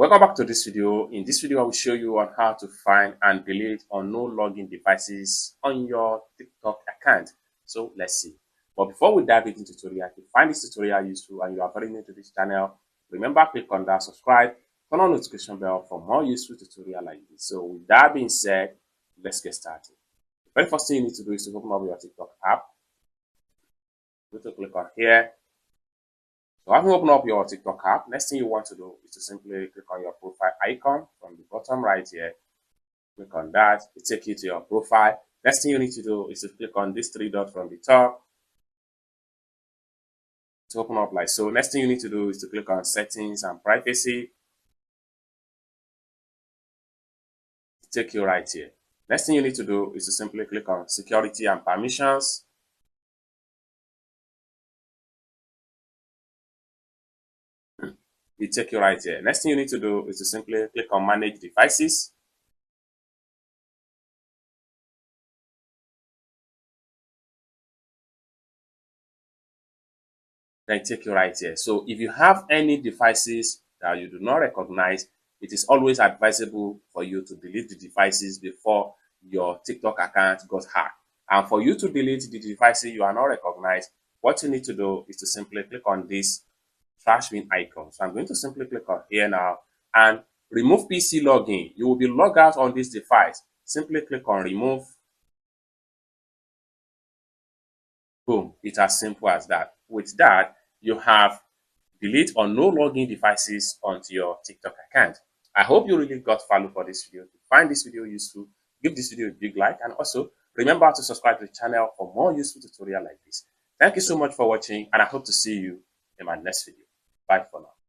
Welcome back to this video. In this video, I will show you on how to find and delete or no login devices on your TikTok account. So let's see. But before we dive into the tutorial, if you find this tutorial useful and you are very new to this channel, remember click on that subscribe, turn on notification bell for more useful tutorial like this. So with that being said, let's get started. The very first thing you need to do is to open up your TikTok app. Go to click on here. So having opened up your TikTok app, next thing you want to do is to simply click on your profile icon from the bottom right here. Click on that, it takes you to your profile. Next thing you need to do is to click on this three dots from the top to open up like so. Next thing you need to do is to click on settings and privacy. Take you right here. Next thing you need to do is to simply click on security and permissions. It take you right here. Next thing you need to do is to simply click on manage devices. Then take you right here. So if you have any devices that you do not recognize, it is always advisable for you to delete the devices before your TikTok account got hacked. And for you to delete the devices you are not recognized, what you need to do is to simply click on this trash bin icon. So I'm going to simply click on here now and remove PC login. You will be logged out on this device. Simply click on remove. Boom. It's as simple as that. With that, you have delete or no login devices onto your TikTok account. I hope you really got value for this video. If you find this video useful, give this video a big like, and also remember to subscribe to the channel for more useful tutorial like this. Thank you so much for watching, and I hope to see you in my next video. Bye for now.